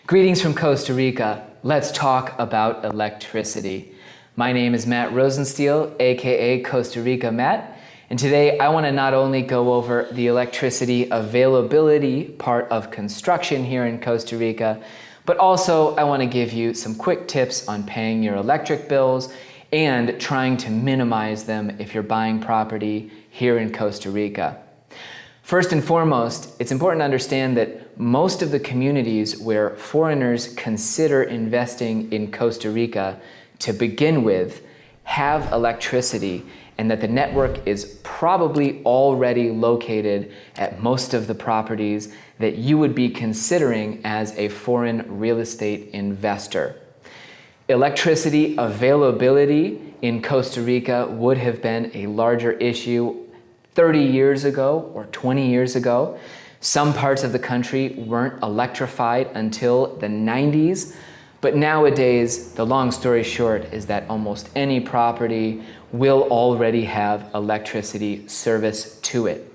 Greetings from Costa Rica. Let's talk about electricity. My name is Matt Rosenstiel, aka Costa Rica Matt, and today I want to not only go over the electricity availability part of construction here in Costa Rica, but also I want to give you some quick tips on paying your electric bills and trying to minimize them if you're buying property here in Costa Rica. First and foremost, it's important to understand that most of the communities where foreigners consider investing in Costa Rica to begin with have electricity, and that the network is probably already located at most of the properties that you would be considering as a foreign real estate investor. Electricity availability in Costa Rica would have been a larger issue 30 years ago or 20 years ago. Some parts of the country weren't electrified until the 90s, but nowadays, the long story short is that almost any property will already have electricity service to it.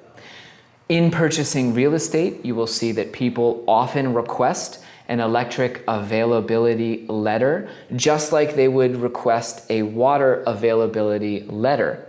In purchasing real estate, you will see that people often request an electric availability letter, just like they would request a water availability letter.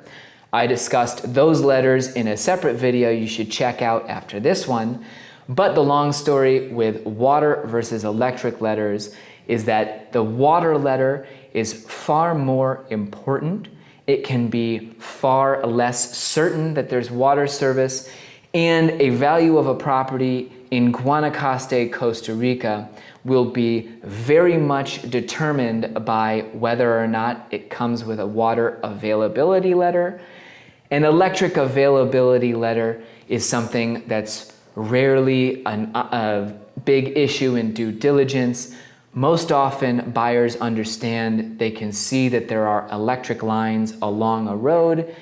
I discussed those letters in a separate video you should check out after this one, but the long story with water versus electric letters is that the water letter is far more important. It can be far less certain that there's water service, and a value of a property in Guanacaste, Costa Rica will be very much determined by whether or not it comes with a water availability letter. An electric availability letter is something that's rarely a big issue in due diligence. Most often, buyers understand, they can see that there are electric lines along a road,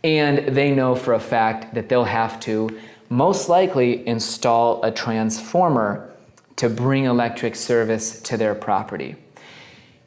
and they know for a fact that they'll have to most likely install a transformer to bring electric service to their property.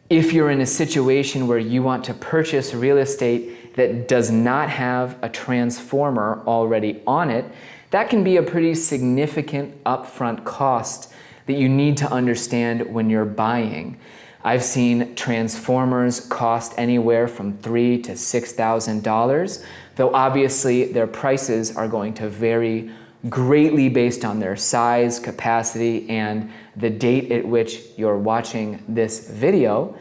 If you're in a situation where you want to purchase real estate that does not have a transformer already on it, that can be a pretty significant upfront cost that you need to understand when you're buying. I've seen transformers cost anywhere from $3,000 to $6,000, though obviously their prices are going to vary greatly based on their size, capacity, and the date at which you're watching this video.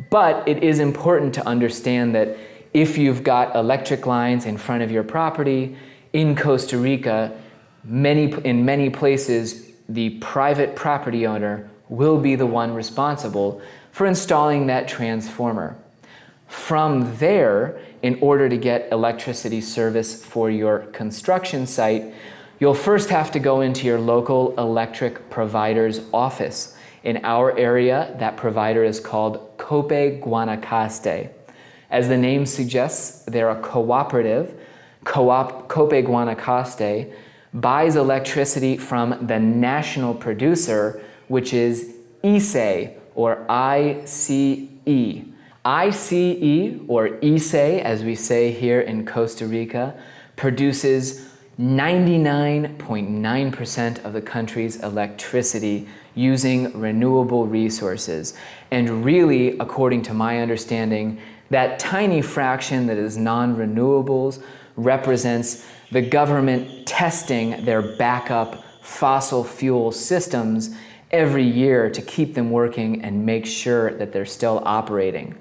But it is important to understand that if you've got electric lines in front of your property in Costa Rica, in many places, the private property owner will be the one responsible for installing that transformer. From there, in order to get electricity service for your construction site, you'll first have to go into your local electric provider's office. In our area, that provider is called Coopeguanacaste. As the name suggests, they're a cooperative. Coopeguanacaste buys electricity from the national producer, which is ICE, or I-C-E. ICE, or ICE, as we say here in Costa Rica, produces 99.9% of the country's electricity using renewable resources. And really, according to my understanding, that tiny fraction that is non-renewables represents the government testing their backup fossil fuel systems every year to keep them working and make sure that they're still operating.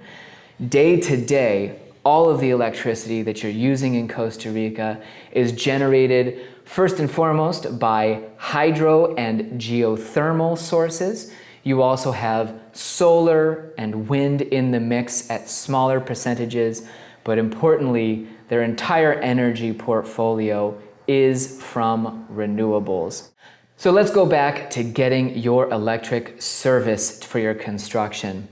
Day to day, all of the electricity that you're using in Costa Rica is generated first and foremost by hydro and geothermal sources. You also have solar and wind in the mix at smaller percentages, but importantly, their entire energy portfolio is from renewables. So let's go back to getting your electric service for your construction.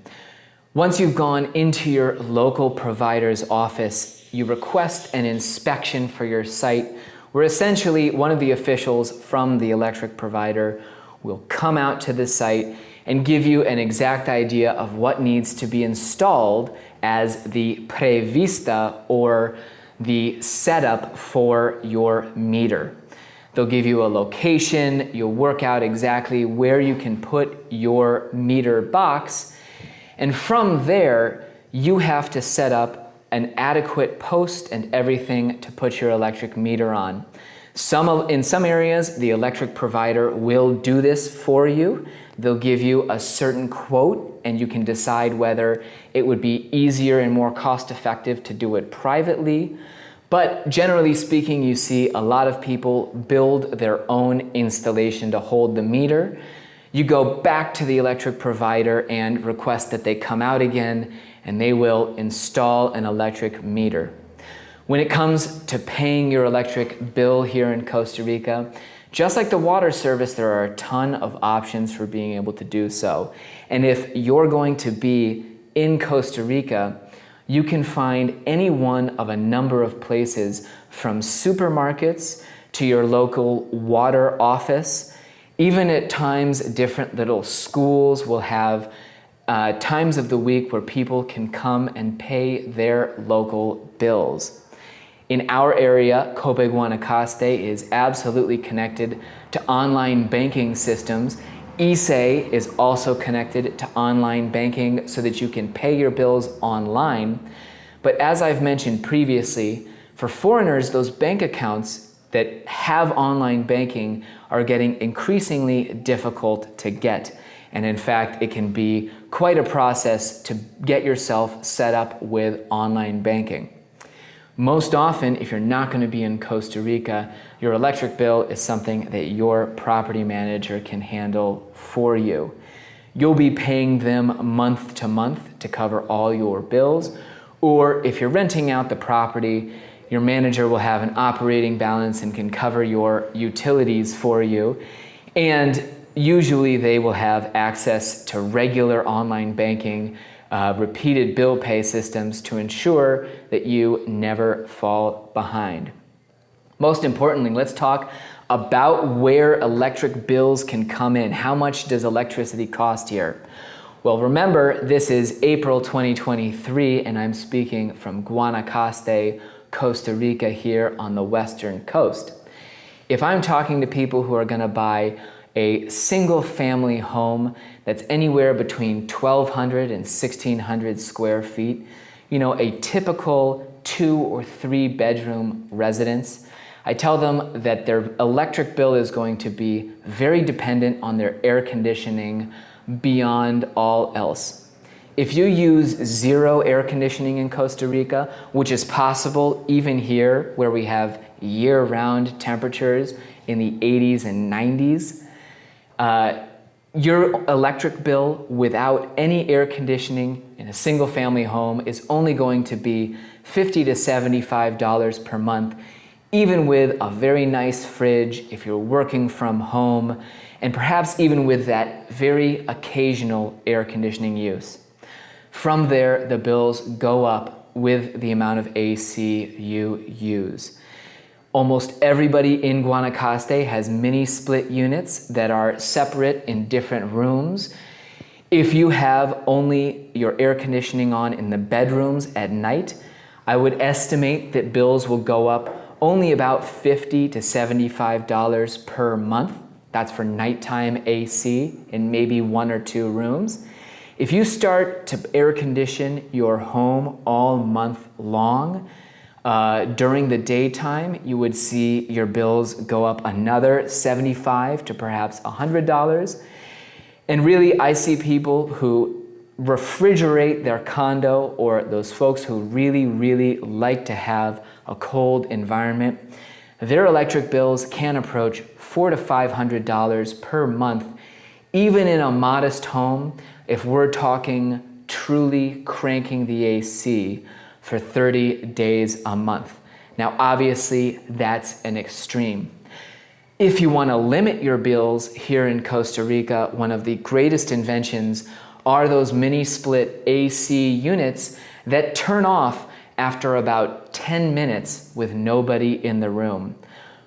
Once you've gone into your local provider's office, you request an inspection for your site, where essentially one of the officials from the electric provider will come out to the site and give you an exact idea of what needs to be installed as the prevista, or the setup for your meter. They'll give you a location. You'll work out exactly where you can put your meter box. And from there, you have to set up an adequate post and everything to put your electric meter on. In some areas, the electric provider will do this for you. They'll give you a certain quote, and you can decide whether it would be easier and more cost-effective to do it privately. But generally speaking, you see a lot of people build their own installation to hold the meter. You go back to the electric provider and request that they come out again, and they will install an electric meter. When it comes to paying your electric bill here in Costa Rica, just like the water service, there are a ton of options for being able to do so. And if you're going to be in Costa Rica, you can find any one of a number of places, from supermarkets to your local water office. Even at times, different little schools will have times of the week where people can come and pay their local bills. In our area, Copeguanacaste is absolutely connected to online banking systems. ISE is also connected to online banking so that you can pay your bills online. But as I've mentioned previously, for foreigners, those bank accounts that have online banking are getting increasingly difficult to get. And in fact, it can be quite a process to get yourself set up with online banking. Most often, if you're not going to be in Costa Rica, your electric bill is something that your property manager can handle for you. You'll be paying them month to month to cover all your bills, or if you're renting out the property, your manager will have an operating balance and can cover your utilities for you. And usually they will have access to regular online banking, repeated bill pay systems to ensure that you never fall behind. Most importantly, let's talk about where electric bills can come in. How much does electricity cost here? Well, remember, this is April 2023, and I'm speaking from Guanacaste, Costa Rica, here on the western coast. If I'm talking to people who are going to buy a single family home that's anywhere between 1,200 and 1,600 square feet, you know, a typical 2 or 3 bedroom residence, I tell them that their electric bill is going to be very dependent on their air conditioning beyond all else. If you use zero air conditioning in Costa Rica, which is possible even here where we have year-round temperatures in the 80s and 90s, your electric bill without any air conditioning in a single family home is only going to be $50 to $75 per month, even with a very nice fridge if you're working from home, and perhaps even with that very occasional air conditioning use. From there, the bills go up with the amount of AC you use. Almost everybody in Guanacaste has mini split units that are separate in different rooms. If you have only your air conditioning on in the bedrooms at night, I would estimate that bills will go up only about $50 to $75 per month. That's for nighttime AC in maybe 1 or 2 rooms. If you start to air condition your home all month long, during the daytime, you would see your bills go up another $75 to perhaps $100. And really, I see people who refrigerate their condo, or those folks who really, really like to have a cold environment. Their electric bills can approach $400 to $500 per month, even in a modest home, if we're talking truly cranking the AC for 30 days a month. Now, obviously, that's an extreme. If you want to limit your bills here in Costa Rica, one of the greatest inventions are those mini split AC units that turn off after about 10 minutes with nobody in the room.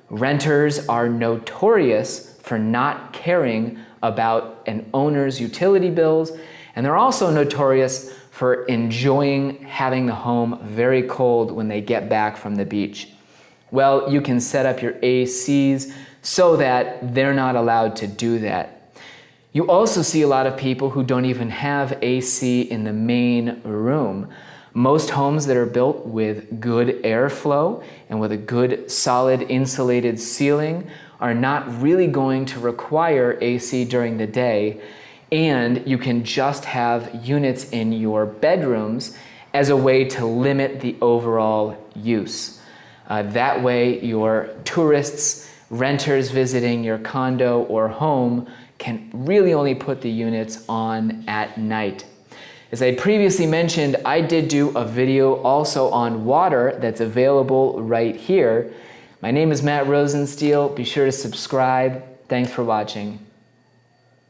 Renters are notorious for not caring about an owner's utility bills, and they're also notorious for enjoying having the home very cold when they get back from the beach. Well, you can set up your ACs so that they're not allowed to do that. You also see a lot of people who don't even have AC in the main room. Most homes that are built with good airflow and with a good solid insulated ceiling are not really going to require AC during the day, and you can just have units in your bedrooms as a way to limit the overall use. That way your tourists, renters visiting your condo or home can really only put the units on at night. As I previously mentioned, I did do a video also on water that's available right here. My name is Matt Rosenstiel. Be sure to subscribe. Thanks for watching.